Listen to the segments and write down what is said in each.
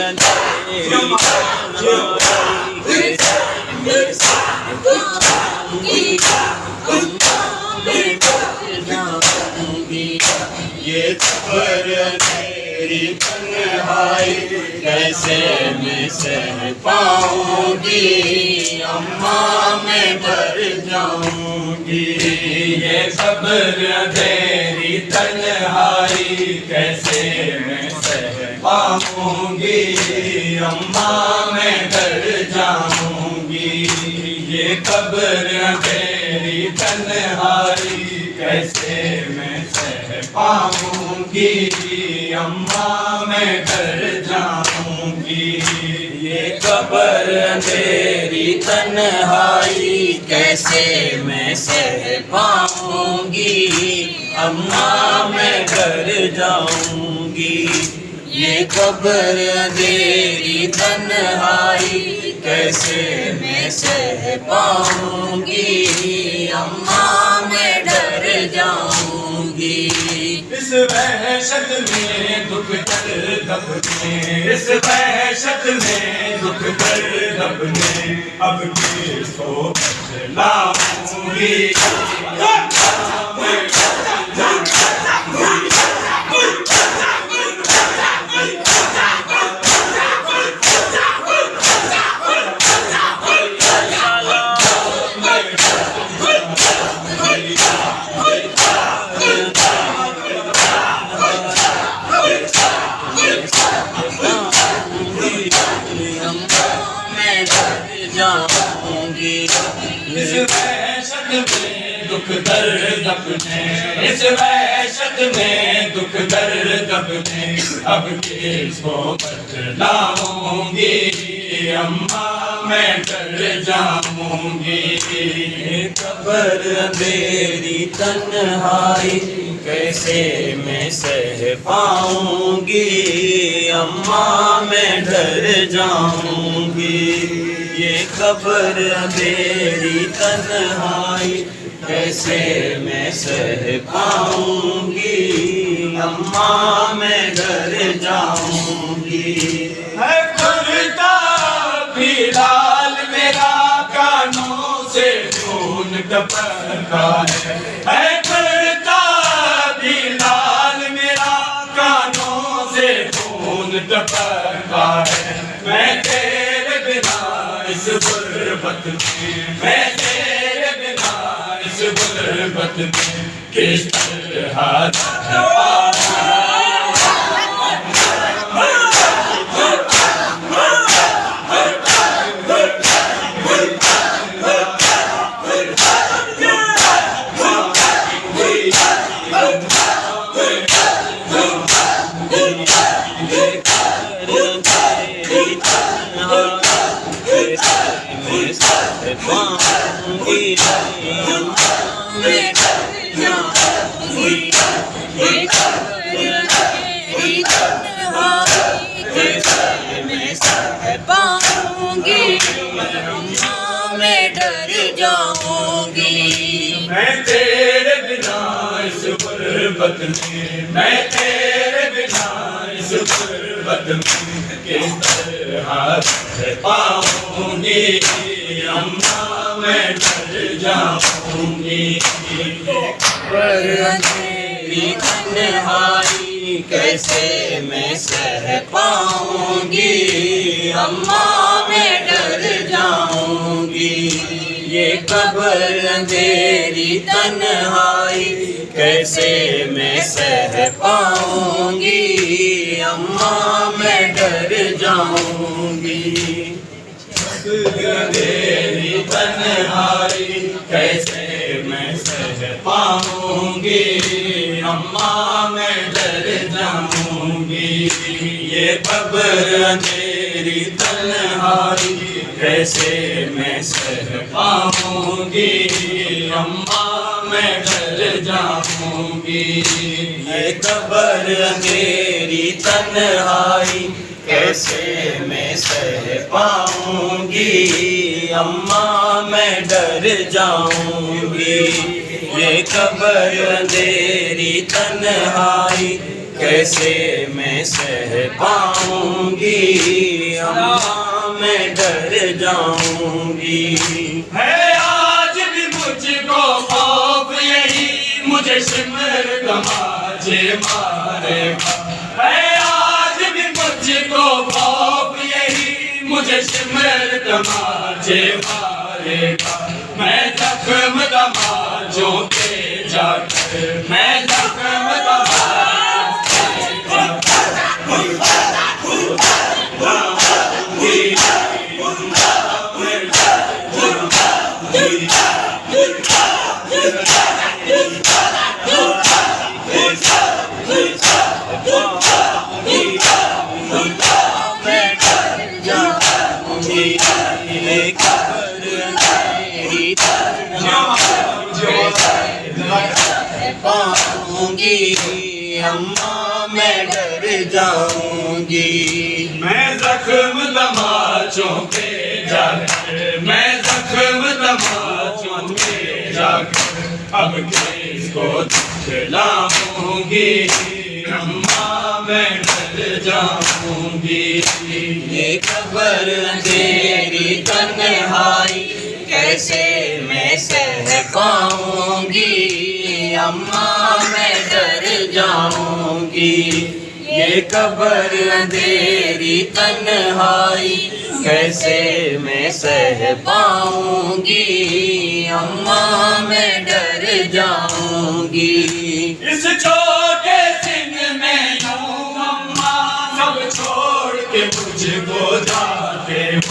अंधेरी तन्हाई ये कब्र अंधेरी तन्हाई कैसे मैं सह पाऊंगी, अम्मा मैं डर जाऊंगी। ये कब्र अंधेरी तन्हाई कैसे मैं सह पाऊंगी, अम्मा मैं डर जाऊंगी। ये कब्र अंधेरी तन्हाई कैसे मैं सह पाऊंगी, अम्मा मैं डर जाऊंगी। ये कब्र अंधेरी तन्हाई कैसे मैं सह पाऊंगी, अम्मा मैं डर जाऊंगी। ये कब्र अंधेरी तन्हाई कैसे मैं सह पाऊंगी, अम्मा मैं डर जाऊंगी। इस वहशत में दुख दर्द दबने, इस वहशत में दुख दर्द दबने अब किसको बतलाऊंगी। इस वहशत में दुख दर्द दबने, इस वहशत में दुख दर्द दबने अब किसको बतलाऊंगी, अम्मा मैं डर जाऊंगी। कब्र अंधेरी तन्हाई कैसे मैं सह पाऊंगी, अम्मा मैं डर जाऊंगी। ये कब्र अंधेरी तन्हाई कैसे मैं सह पाऊंगी, अम्मा मैं डर जाऊंगी। है करता बिलाल मेरा कानों से खून टपका है करता बिलाल मेरा कानों से खून टपका है। मैं तेरे बिना इस गुर्बत में, मैं तेरे बिना इस गुर्बत में किस तरह मैं डर जाऊंगी। मैं तेरे बिना इस गुर्बत में, मैं तेरे बिना इस गुर्बत में किस तरह रह पाऊंगी, अम्मा मैं डर जाऊंगी। तेरी तन्हाई कैसे मैं सह पाऊंगी, अम्मा मैं डर जाऊंगी। ये कब्र अंधेरी तन्हाई कैसे मैं सह पाऊंगी, अम्मा मैं डर जाऊंगी। अंधेरी तन्हाई कैसे मैं सह पाऊंगी, अम्मा मैं डर जाऊंगी। ये कब्र अंधेरी तन्हाई कैसे मैं सह पाऊंगी, अम्मा मैं डर जाऊंगी। ये कब्र अंधेरी तन्हाई कैसे मैं सह पाऊंगी, अम्मा मैं डर जाऊंगी। ये कब्र अंधेरी तन्हाई कैसे मैं सह पाऊंगी, अम्मा मैं डर जाऊंगी। है आज भी मुझको खौफ यही, मुझे शिमर तमाचे मारेगा। है आज भी मुझको खौफ यही, मुझे शिमर तमाचे मारेगा। मैं जख्म तमाचों के जाकर, मैं जख्म अम्मा मैं डर जाऊंगी। मैं जख्म तमाचों पे जाकर, मैं जख्म तमाचों पे जाकर अब किसको दिखलाऊंगी, अम्मा मैं डर जाऊंगी। ये कब्र तेरी तन्हाई कैसे मैं सह पाऊंगी, अम्मा मैं डर जाऊंगी। ये कब्र अंधेरी तन्हाई कैसे मैं सह पाऊंगी, अम्मा मैं डर जाऊंगी। इस छोटे सिन में यूं अम्मा सब छोड़ के मुझको जाते हो।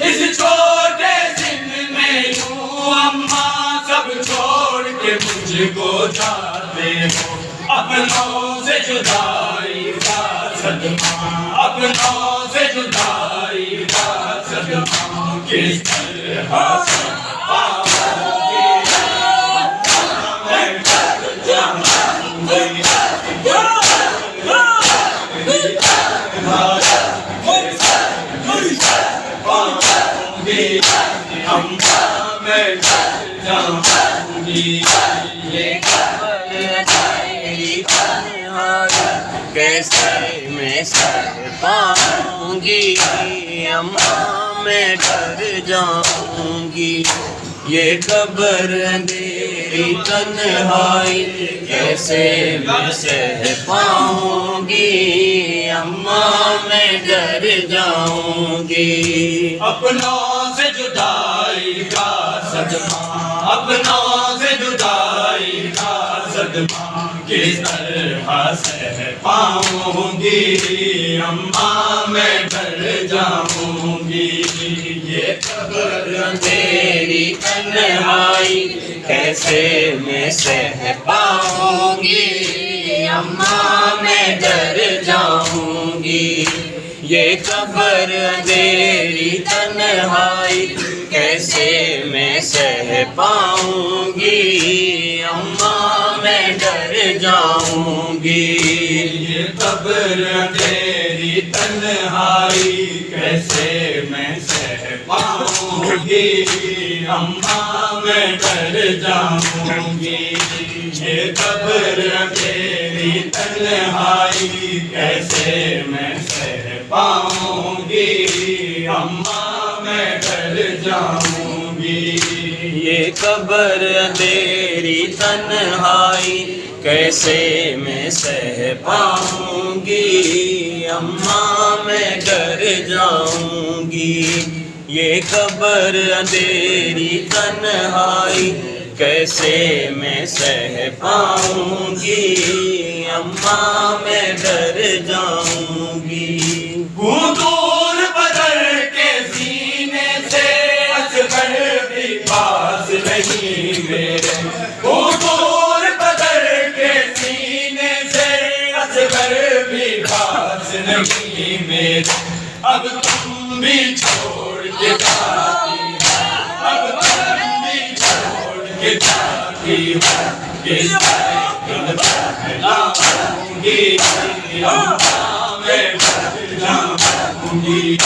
इस छोटे सिन में यूं अम्मा सब छोड़ के मुझको जाते हो। अपनों से जुदाई का सदमा, अपनों से जुदाई का सदमा किस तरह से पाओगे, मैं डर जाऊंगी। अम्मा मैं डर जाऊंगी। ये कब्र तेरी तन्हाई कैसे मैं सह पाऊंगी, अम्मा मैं डर जाऊंगी। ये कब्र अंधेरी तन्हाई कैसे मैं सह पाऊंगी, अम्मा मैं डर जाऊंगी। अपनों से जुदाई का सदमा, अपनों से जुदाई का सदमा किस तरह सह पाऊंगी, अम्मा मैं डर जाऊंगी। ये कब्र अंधेरी तन्हाई कैसे मैं सह पाऊंगी, अम्मा मैं डर जाऊंगी। ये कब्र अंधेरी तन्हाई कैसे मैं सह पाऊंगी, अम्मा मैं डर जाऊंगी। ये कब्र अंधेरी तन्हाई कैसे मैं सह पाऊंगी, अम्मा मैं डर जाऊंगी। ये कब्र अंधेरी तन्हाई कैसे मैं सह पाऊंगी, अम्मा मैं डर जाऊंगी। ये कब्र अंधेरी तन्हाई कैसे मैं सह पाऊंगी, अम्मा मैं डर जाऊंगी। ये कब्र अंधेरी तन्हाई कैसे मैं सह पाऊंगी, अम्मा मैं डर जाऊंगी। दूर बदल के सीने से असगर भी पास नहीं मेरे, दूर बदल के सीने से असगर भी पास नहीं मेरे। अब तुम भी छोड़ के जाती, अब तुम भी छोड़ के जाती हो, किस तरह लाऊंगी, अम्मा मैं डर जाऊंगी।